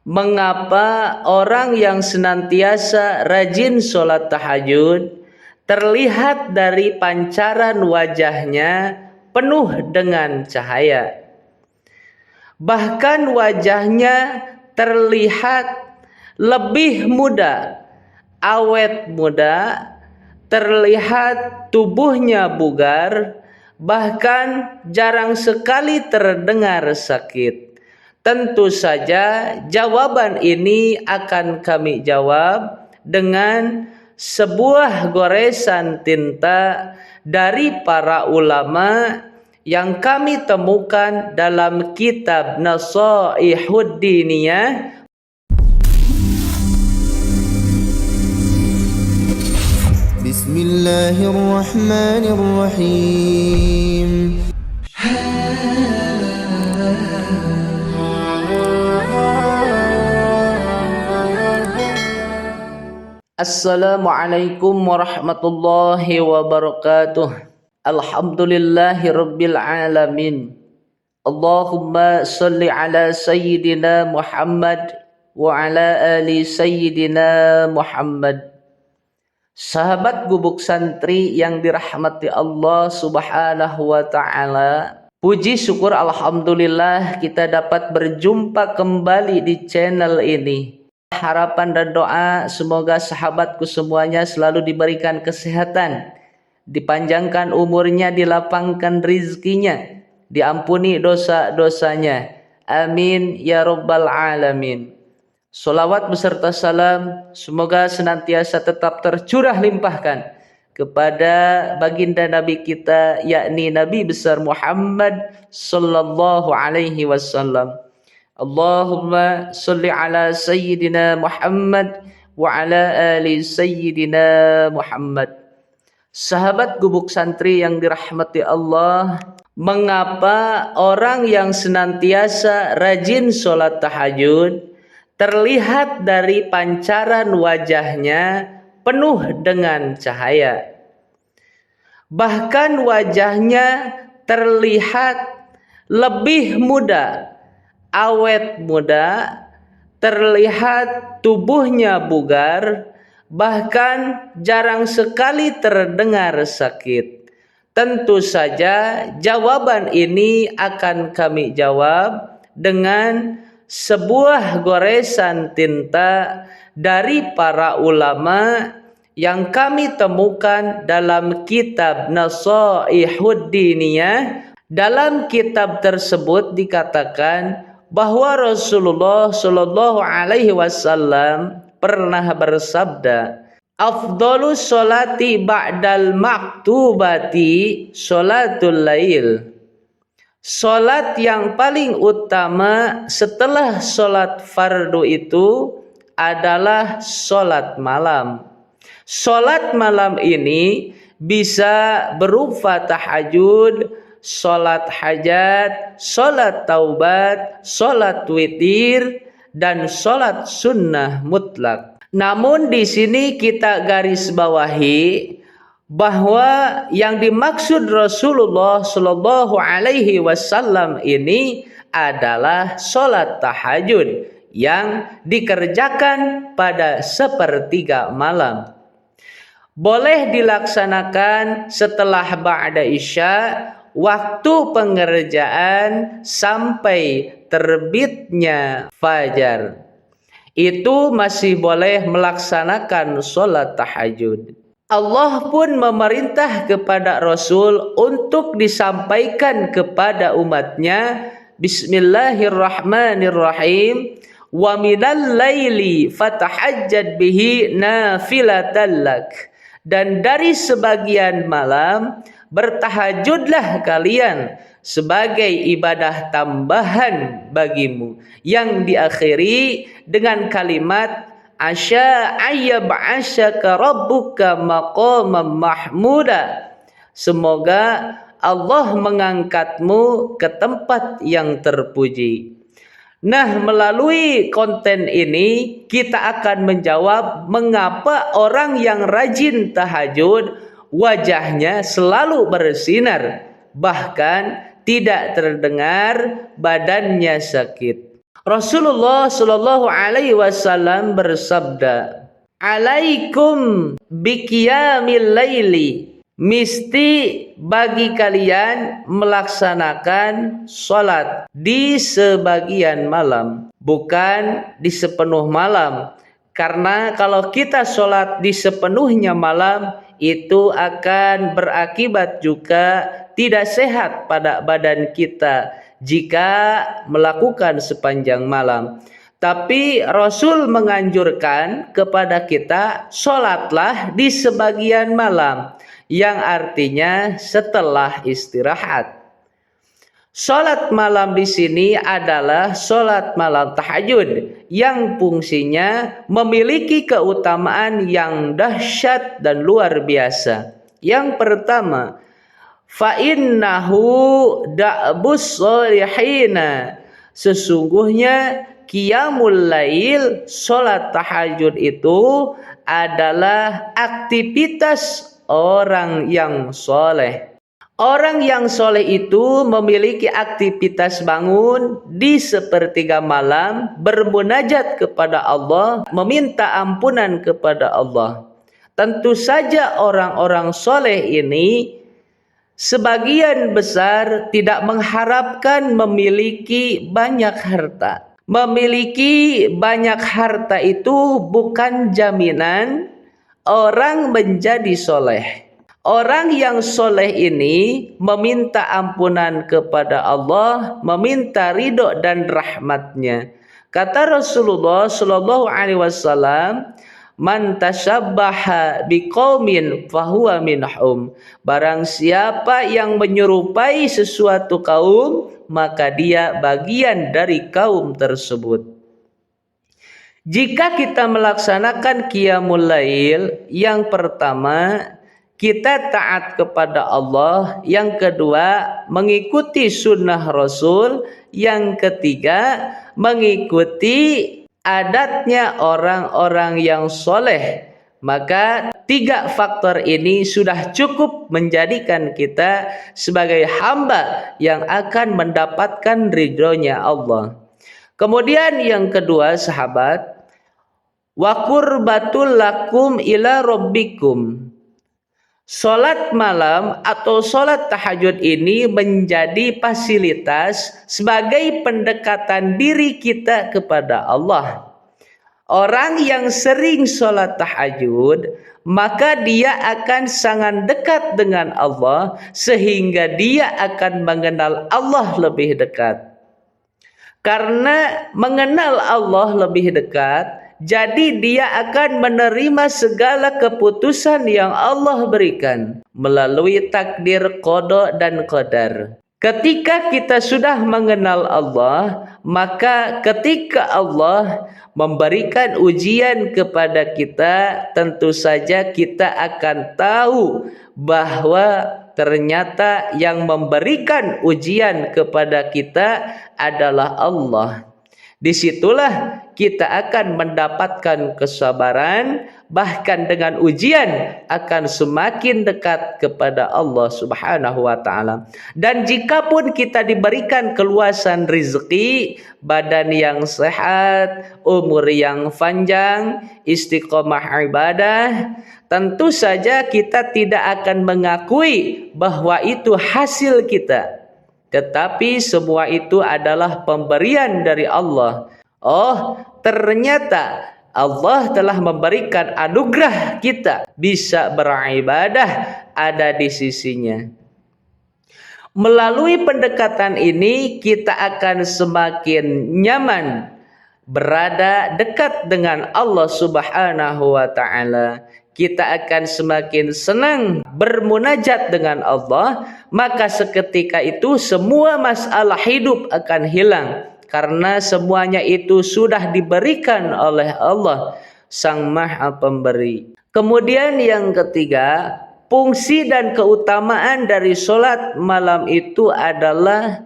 Mengapa orang yang senantiasa rajin sholat tahajud terlihat dari pancaran wajahnya penuh dengan cahaya. Bahkan wajahnya terlihat lebih muda, awet muda, terlihat tubuhnya bugar, bahkan jarang sekali terdengar sakit. Tentu saja jawaban ini akan kami jawab dengan sebuah goresan tinta dari para ulama yang kami temukan dalam kitab Nasaihud Diniyah. Bismillahirrahmanirrahim. Assalamualaikum warahmatullahi wabarakatuh. Alhamdulillahi rabbil alamin. Allahumma salli ala sayyidina Muhammad wa ala ali sayyidina Muhammad. Sahabat gubuk santri yang dirahmati Allah subhanahu wa ta'ala, puji syukur alhamdulillah kita dapat berjumpa kembali di channel ini. Harapan dan doa semoga sahabatku semuanya selalu diberikan kesehatan, dipanjangkan umurnya, dilapangkan rizkinya, diampuni dosa-dosanya. Amin ya rabbal alamin. Salawat beserta salam semoga senantiasa tetap tercurah limpahkan kepada baginda Nabi kita, yakni Nabi besar Muhammad sallallahu alaihi wasallam. Allahumma salli ala sayyidina Muhammad wa ala ali sayyidina Muhammad. Sahabat gubuk santri yang dirahmati Allah, mengapa orang yang senantiasa rajin sholat tahajud terlihat dari pancaran wajahnya penuh dengan cahaya? Bahkan wajahnya terlihat lebih muda, awet muda, terlihat tubuhnya bugar, bahkan jarang sekali terdengar sakit. Tentu saja jawaban ini akan kami jawab dengan sebuah goresan tinta dari para ulama yang kami temukan dalam kitab Nasaihud Diniyah. Dalam kitab tersebut dikatakan bahwa Rasulullah Shallallahu Alaihi Wasallam pernah bersabda, "Afdhalus sholati ba'dal maktubati sholatul lail." Sholat yang paling utama setelah sholat fardu itu adalah sholat malam. Sholat malam ini bisa berupa tahajud, sholat hajat, sholat taubat, sholat witir, dan sholat sunnah mutlak. Namun di sini kita garis bawahi bahwa yang dimaksud Rasulullah Shallallahu Alaihi Wasallam ini adalah sholat tahajud yang dikerjakan pada sepertiga malam. Boleh dilaksanakan setelah ba'da isya, waktu pengerjaan sampai terbitnya fajar. Itu masih boleh melaksanakan sholat tahajud. Allah pun memerintah kepada Rasul untuk disampaikan kepada umatnya, Bismillahirrahmanirrahim, wa minal laili fatahajjad bihi nafilatan lak. Dan dari sebagian malam bertahajudlah kalian sebagai ibadah tambahan bagimu, yang diakhiri dengan kalimat asya ayyab'asyaka rabbuka maqaman mahmuda. Semoga Allah mengangkatmu ke tempat yang terpuji. Nah, melalui konten ini kita akan menjawab mengapa orang yang rajin tahajud wajahnya selalu bersinar, bahkan tidak terdengar badannya sakit. Rasulullah Shallallahu Alaihi Wasallam bersabda, "Alaikum biqiyamil laili." Mesti bagi kalian melaksanakan sholat di sebagian malam, bukan di sepenuh malam. Karena kalau kita sholat di sepenuhnya malam, itu akan berakibat juga tidak sehat pada badan kita jika melakukan sepanjang malam. Tapi Rasul menganjurkan kepada kita, sholatlah di sebagian malam, yang artinya setelah istirahat. Sholat malam di sini adalah sholat malam tahajud yang fungsinya memiliki keutamaan yang dahsyat dan luar biasa. Yang pertama, fa'innahu da'bus solihina. Sesungguhnya qiyamul lail, sholat tahajud itu adalah aktivitas orang yang soleh. Orang yang soleh itu memiliki aktivitas bangun di sepertiga malam, bermunajat kepada Allah, meminta ampunan kepada Allah. Tentu saja orang-orang soleh ini sebagian besar tidak mengharapkan memiliki banyak harta. Memiliki banyak harta itu bukan jaminan orang menjadi soleh. Orang yang soleh ini meminta ampunan kepada Allah, meminta ridho dan rahmatnya. Kata Rasulullah Shallallahu Alaihi Wasallam, "Man tashabbaha biqaumin fahuwa minhum." Barang siapa yang menyerupai sesuatu kaum, maka dia bagian dari kaum tersebut. Jika kita melaksanakan qiyamul lail, yang pertama kita taat kepada Allah, yang kedua mengikuti sunnah Rasul, yang ketiga mengikuti adatnya orang-orang yang soleh. Maka 3 faktor ini sudah cukup menjadikan kita sebagai hamba yang akan mendapatkan ridhonya Allah. Kemudian yang kedua sahabat, wa qurbatul lakum ila rabbikum. Sholat malam atau sholat tahajud ini menjadi fasilitas sebagai pendekatan diri kita kepada Allah. Orang yang sering sholat tahajud, maka dia akan sangat dekat dengan Allah, sehingga dia akan mengenal Allah lebih dekat. Karena mengenal Allah lebih dekat, jadi dia akan menerima segala keputusan yang Allah berikan melalui takdir, qada dan qadar. Ketika kita sudah mengenal Allah, maka ketika Allah memberikan ujian kepada kita, tentu saja kita akan tahu bahwa ternyata yang memberikan ujian kepada kita adalah Allah. Disitulah kita akan mendapatkan kesabaran, bahkan dengan ujian akan semakin dekat kepada Allah Subhanahu wa ta'ala. Dan jikapun kita diberikan keluasan rezeki, badan yang sehat, umur yang panjang, istiqomah ibadah, tentu saja kita tidak akan mengakui bahwa itu hasil kita. Tetapi semua itu adalah pemberian dari Allah. Oh, ternyata Allah telah memberikan anugerah kita bisa beribadah ada di sisinya. Melalui pendekatan ini kita akan semakin nyaman berada dekat dengan Allah Subhanahu wa ta'ala. Kita akan semakin senang bermunajat dengan Allah, maka seketika itu semua masalah hidup akan hilang, karena semuanya itu sudah diberikan oleh Allah Sang Maha Pemberi. Kemudian yang ketiga, fungsi dan keutamaan dari sholat malam itu adalah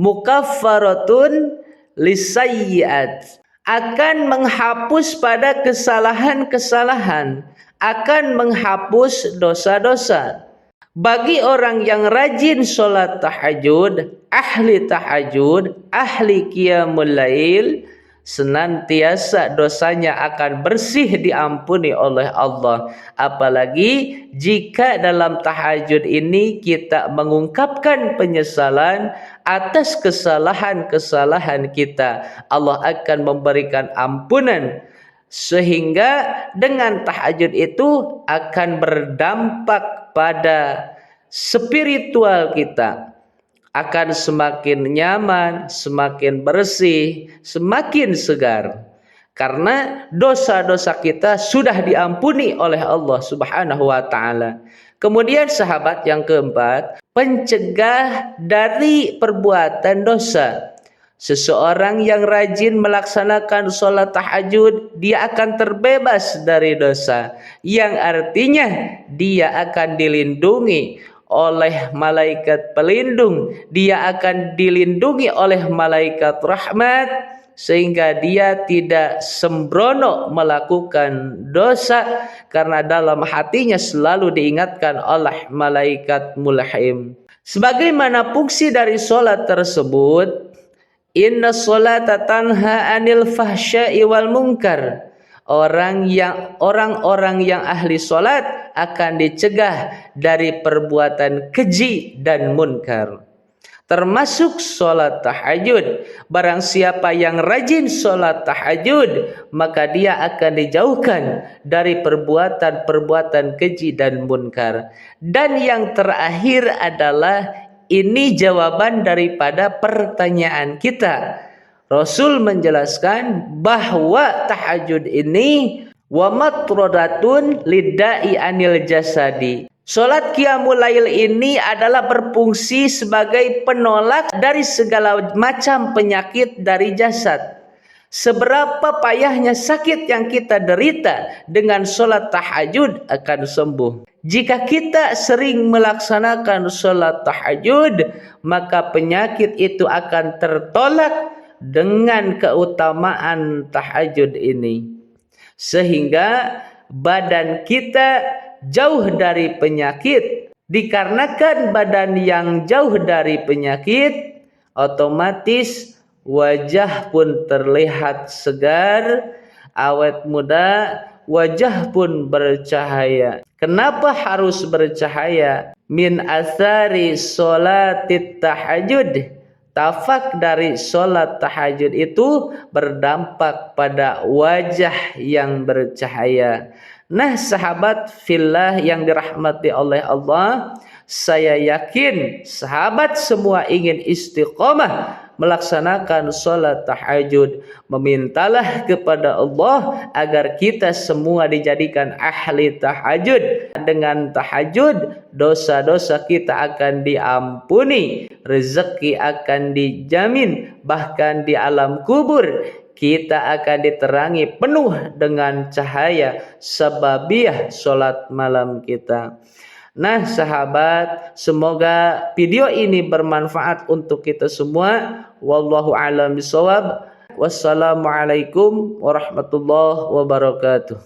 mukaffaratun lisayyi'at, akan menghapus pada kesalahan-kesalahan, akan menghapus dosa-dosa. Bagi orang yang rajin sholat tahajud, ahli tahajud, ahli qiyamul lail, senantiasa dosanya akan bersih diampuni oleh Allah. Apalagi jika dalam tahajud ini kita mengungkapkan penyesalan atas kesalahan-kesalahan kita, Allah akan memberikan ampunan. Sehingga dengan tahajud itu akan berdampak pada spiritual kita, akan semakin nyaman, semakin bersih, semakin segar. Karena dosa-dosa kita sudah diampuni oleh Allah Subhanahu wa taala. Kemudian sahabat yang keempat, pencegah dari perbuatan dosa. Seseorang yang rajin melaksanakan sholat tahajud, dia akan terbebas dari dosa, yang artinya dia akan dilindungi oleh malaikat pelindung, dia akan dilindungi oleh malaikat rahmat, sehingga dia tidak sembrono melakukan dosa, karena dalam hatinya selalu diingatkan oleh malaikat mulhim. Sebagaimana fungsi dari sholat tersebut, inna sholata tanha anil fahsya'i wal munkar. Orang-orang yang ahli sholat akan dicegah dari perbuatan keji dan munkar, termasuk sholat tahajud. Barang siapa yang rajin sholat tahajud, maka dia akan dijauhkan dari perbuatan-perbuatan keji dan munkar. Dan yang terakhir adalah, ini jawaban daripada pertanyaan kita. Rasul menjelaskan bahwa tahajud ini wa matrodatun lidda'i anil jasadi. Salat qiyamul lail ini adalah berfungsi sebagai penolak dari segala macam penyakit dari jasad. Seberapa payahnya sakit yang kita derita, dengan salat tahajud akan sembuh. Jika kita sering melaksanakan salat tahajud, maka penyakit itu akan tertolak dengan keutamaan tahajud ini, sehingga badan kita jauh dari penyakit. Dikarenakan badan yang jauh dari penyakit, otomatis wajah pun terlihat segar, awet muda, wajah pun bercahaya. Kenapa harus bercahaya? Min athari sholatit tahajud. Tafak dari sholat tahajud itu berdampak pada wajah yang bercahaya. Nah, sahabat fillah yang dirahmati oleh Allah, saya yakin sahabat semua ingin istiqomah melaksanakan sholat tahajud. Memintalah kepada Allah agar kita semua dijadikan ahli tahajud. Dengan tahajud, dosa-dosa kita akan diampuni, rezeki akan dijamin, bahkan di alam kubur kita akan diterangi penuh dengan cahaya sababiah sholat malam kita. Nah sahabat, semoga video ini bermanfaat untuk kita semua. Wallahu a'lam bishawab. Wassalamualaikum warahmatullahi wabarakatuh.